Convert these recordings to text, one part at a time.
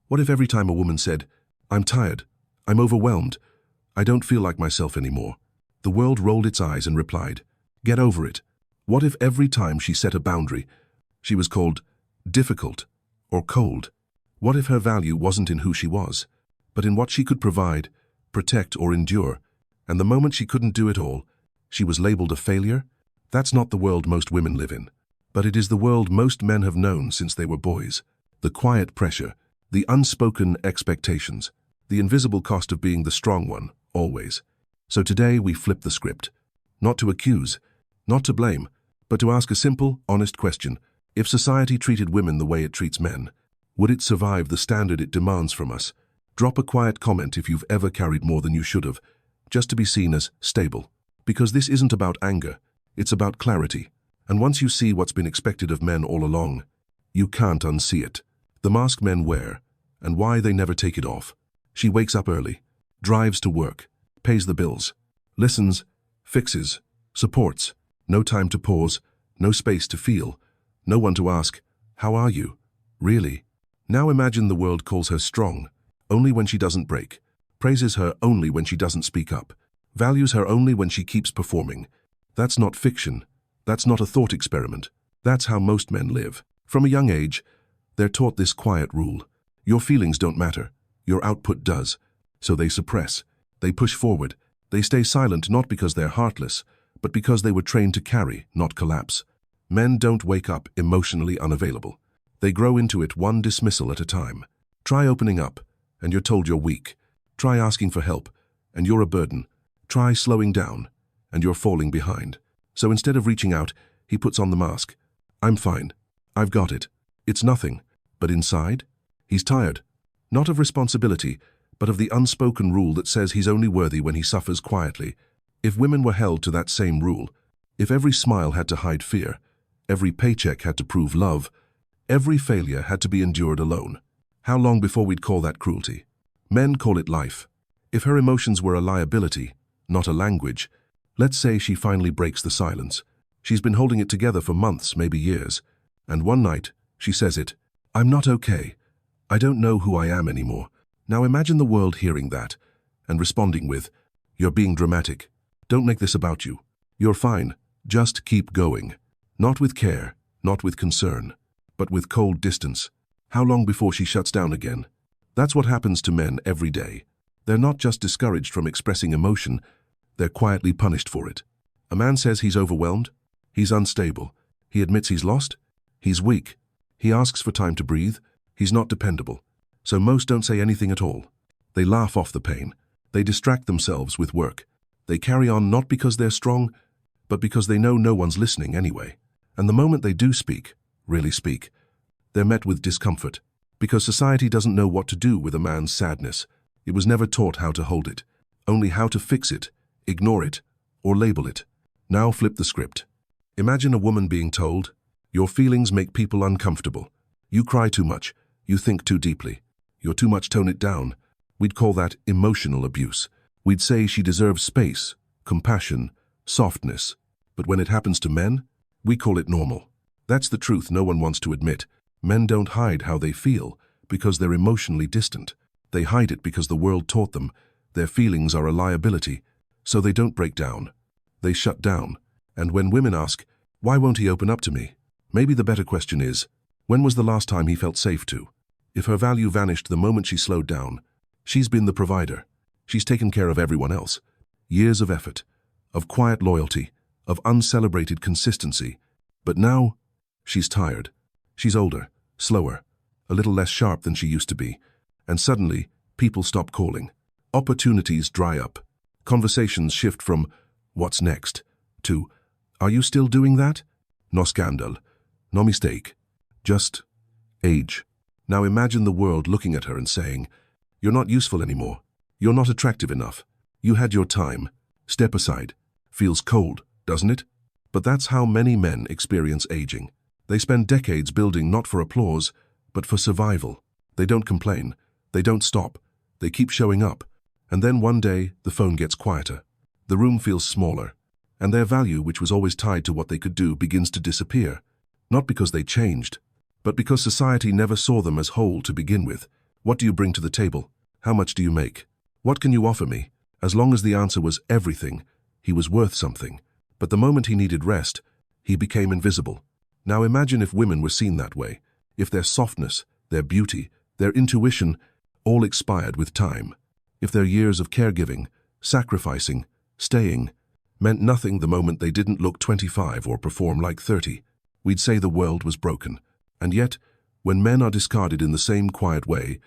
What if every time a woman said, "I'm tired, I'm overwhelmed, I don't feel like myself anymore," the world rolled its eyes and replied, "Get over it"? What if every time she set a boundary, she was called difficult or cold? What if her value wasn't in who she was, but in what she could provide, protect, or endure, and the moment she couldn't do it all, she was labeled a failure? That's not the world most women live in, but it is the world most men have known since they were boys. The quiet pressure, the unspoken expectations, the invisible cost of being the strong one, always. So today we flip the script. Not to accuse, not to blame, but to ask a simple, honest question. If society treated women the way it treats men, would it survive the standard it demands from us? Drop a quiet comment if you've ever carried more than you should have, just to be seen as stable. Because this isn't about anger, it's about clarity. And once you see what's been expected of men all along, you can't unsee it. The mask men wear, and why they never take it off. She wakes up early, drives to work, pays the bills, listens, fixes, supports. No time to pause, no space to feel, no one to ask, "How are you?" Really? Now imagine the world calls her strong, only when she doesn't break, praises her only when she doesn't speak up, values her only when she keeps performing. That's not fiction. That's not a thought experiment. That's how most men live. From a young age, they're taught this quiet rule. Your feelings don't matter. Your output does. So they suppress. They push forward. They stay silent not because they're heartless, but because they were trained to carry, not collapse. Men don't wake up emotionally unavailable. They grow into it one dismissal at a time. Try opening up, and you're told you're weak. Try asking for help, and you're a burden. Try slowing down, and you're falling behind. So instead of reaching out, he puts on the mask. "I'm fine. I've got it. It's nothing." But inside, he's tired. Not of responsibility, but of the unspoken rule that says he's only worthy when he suffers quietly. If women were held to that same rule, if every smile had to hide fear, every paycheck had to prove love, every failure had to be endured alone, how long before we'd call that cruelty? Men call it life. If her emotions were a liability, not a language, let's say she finally breaks the silence. She's been holding it together for months, maybe years, and one night, she says it, "I'm not okay. I don't know who I am anymore." Now imagine the world hearing that, and responding with, "You're being dramatic. Don't make this about you. You're fine. Just keep going." Not with care, not with concern, but with cold distance. How long before she shuts down again? That's what happens to men every day. They're not just discouraged from expressing emotion, they're quietly punished for it. A man says he's overwhelmed, he's unstable. He admits he's lost, he's weak. He asks for time to breathe, he's not dependable. So most don't say anything at all. They laugh off the pain. They distract themselves with work. They carry on not because they're strong, but because they know no one's listening anyway. And the moment they do speak, really speak, they're met with discomfort. Because society doesn't know what to do with a man's sadness. It was never taught how to hold it, only how to fix it, ignore it, or label it. Now flip the script. Imagine a woman being told, "Your feelings make people uncomfortable. You cry too much. You think too deeply. You're too much, tone it down." We'd call that emotional abuse. We'd say she deserves space, compassion, softness. But when it happens to men, we call it normal. That's the truth no one wants to admit. Men don't hide how they feel because they're emotionally distant. They hide it because the world taught them their feelings are a liability, so they don't break down. They shut down. And when women ask, "Why won't he open up to me?" maybe the better question is, when was the last time he felt safe to? If her value vanished the moment she slowed down, she's been the provider. She's taken care of everyone else. Years of effort, of quiet loyalty, of uncelebrated consistency. But now, she's tired. She's older, slower, a little less sharp than she used to be. And suddenly, people stop calling. Opportunities dry up. Conversations shift from, "What's next?" to, "Are you still doing that?" No scandal, no mistake, just age. Now imagine the world looking at her and saying, "You're not useful anymore. You're not attractive enough. You had your time. Step aside." Feels cold, doesn't it? But that's how many men experience aging. They spend decades building not for applause, but for survival. They don't complain. They don't stop. They keep showing up. And then one day, the phone gets quieter. The room feels smaller. And their value, which was always tied to what they could do, begins to disappear. Not because they changed, but because society never saw them as whole to begin with. What do you bring to the table? How much do you make? What can you offer me? As long as the answer was everything, he was worth something. But the moment he needed rest, he became invisible. Now imagine if women were seen that way, if their softness, their beauty, their intuition, all expired with time. If their years of caregiving, sacrificing, staying, meant nothing the moment they didn't look 25 or perform like 30, we'd say the world was broken. And yet, when men are discarded in the same quiet way,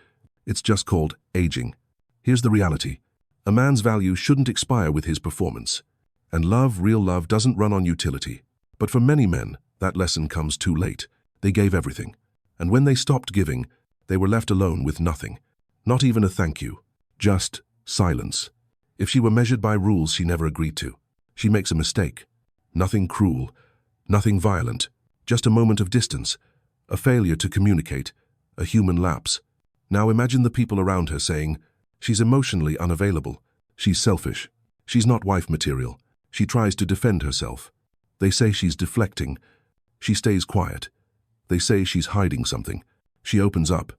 it's just called aging. Here's the reality. A man's value shouldn't expire with his performance. And love, real love, doesn't run on utility. But for many men, that lesson comes too late. They gave everything. And when they stopped giving, they were left alone with nothing. Not even a thank you. Just silence. If she were measured by rules she never agreed to, she makes a mistake. Nothing cruel, nothing violent, just a moment of distance, a failure to communicate, a human lapse. Now imagine the people around her saying, she's emotionally unavailable, she's selfish, she's not wife material, she tries to defend herself. They say she's deflecting, she stays quiet. They say she's hiding something, she opens up.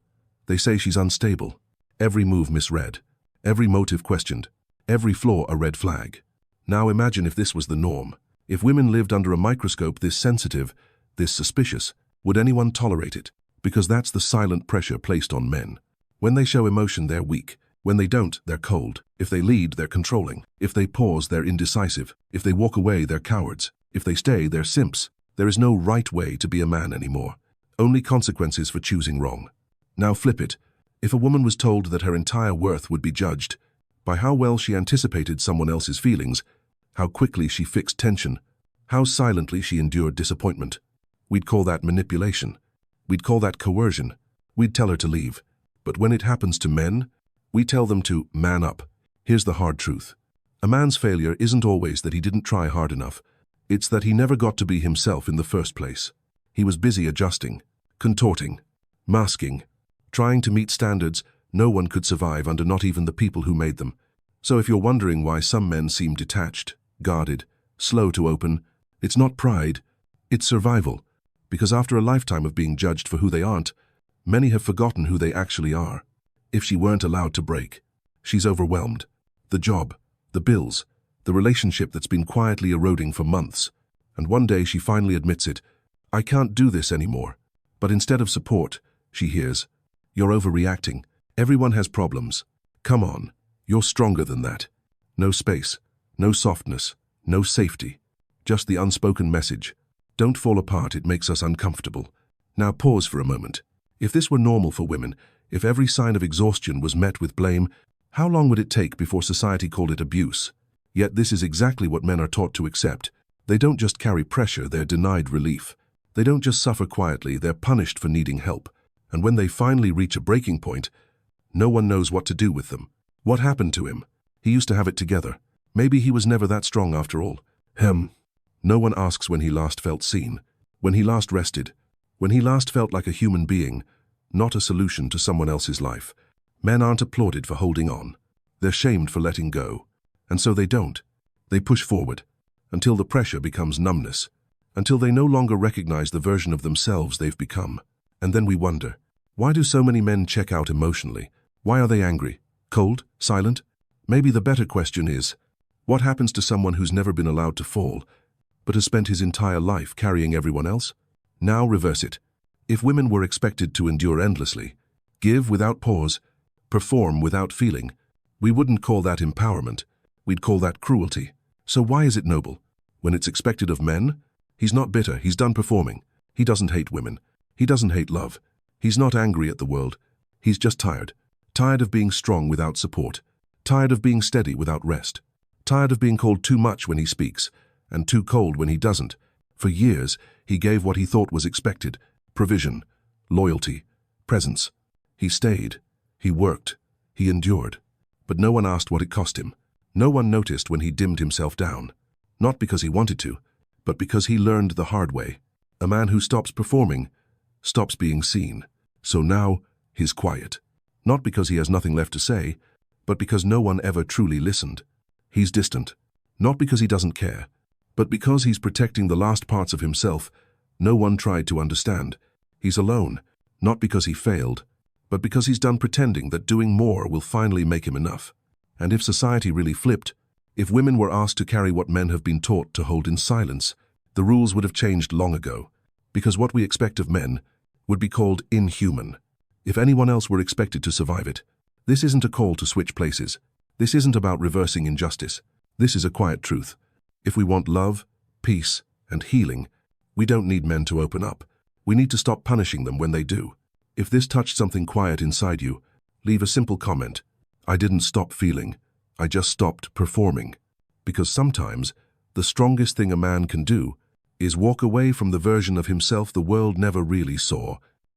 They say she's unstable, every move misread, every motive questioned, every flaw a red flag. Now imagine if this was the norm. If women lived under a microscope this sensitive, this suspicious, would anyone tolerate it? Because that's the silent pressure placed on men. When they show emotion, they're weak. When they don't, they're cold. If they lead, they're controlling. If they pause, they're indecisive. If they walk away, they're cowards. If they stay, they're simps. There is no right way to be a man anymore. Only consequences for choosing wrong. Now flip it. If a woman was told that her entire worth would be judged by how well she anticipated someone else's feelings, how quickly she fixed tension, how silently she endured disappointment, we'd call that manipulation. We'd call that coercion. We'd tell her to leave. But when it happens to men, we tell them to man up. Here's the hard truth. A man's failure isn't always that he didn't try hard enough. It's that he never got to be himself in the first place. He was busy adjusting, contorting, masking, trying to meet standards no one could survive under, not even the people who made them. So if you're wondering why some men seem detached, guarded, slow to open, it's not pride, it's survival. Because after a lifetime of being judged for who they aren't, many have forgotten who they actually are. If she weren't allowed to break, she's overwhelmed. The job, the bills, the relationship that's been quietly eroding for months. And one day she finally admits it. I can't do this anymore. But instead of support, she hears, you're overreacting. Everyone has problems. Come on, you're stronger than that. No space, no softness, no safety. Just the unspoken message. Don't fall apart, it makes us uncomfortable. Now pause for a moment. If this were normal for women, if every sign of exhaustion was met with blame, how long would it take before society called it abuse? Yet this is exactly what men are taught to accept. They don't just carry pressure, they're denied relief. They don't just suffer quietly, they're punished for needing help. And when they finally reach a breaking point, no one knows what to do with them. What happened to him? He used to have it together. Maybe he was never that strong after all. No one asks when he last felt seen, when he last rested, when he last felt like a human being, not a solution to someone else's life. Men aren't applauded for holding on. They're shamed for letting go. And so they don't. They push forward, until the pressure becomes numbness, until they no longer recognize the version of themselves they've become. And then we wonder, why do so many men check out emotionally? Why are they angry, cold, silent? Maybe the better question is, what happens to someone who's never been allowed to fall, but has spent his entire life carrying everyone else? Now reverse it. If women were expected to endure endlessly, give without pause, perform without feeling, we wouldn't call that empowerment. We'd call that cruelty. So why is it noble? When it's expected of men, he's not bitter, he's done performing. He doesn't hate women. He doesn't hate love. He's not angry at the world. He's just tired. Tired of being strong without support. Tired of being steady without rest. Tired of being called too much when he speaks, and too cold when he doesn't. For years, he gave what he thought was expected: provision, loyalty, presence. He stayed, he worked, he endured. But no one asked what it cost him. No one noticed when he dimmed himself down. Not because he wanted to, but because he learned the hard way. A man who stops performing, stops being seen. So now, he's quiet. Not because he has nothing left to say, but because no one ever truly listened. He's distant. Not because he doesn't care, but because he's protecting the last parts of himself no one tried to understand. He's alone, not because he failed, but because he's done pretending that doing more will finally make him enough. And if society really flipped, if women were asked to carry what men have been taught to hold in silence, the rules would have changed long ago, because what we expect of men would be called inhuman. If anyone else were expected to survive it, this isn't a call to switch places. This isn't about reversing injustice. This is a quiet truth. If we want love, peace, and healing, we don't need men to open up. We need to stop punishing them when they do. If this touched something quiet inside you, leave a simple comment. I didn't stop feeling. I just stopped performing. Because sometimes, the strongest thing a man can do is walk away from the version of himself the world never really saw.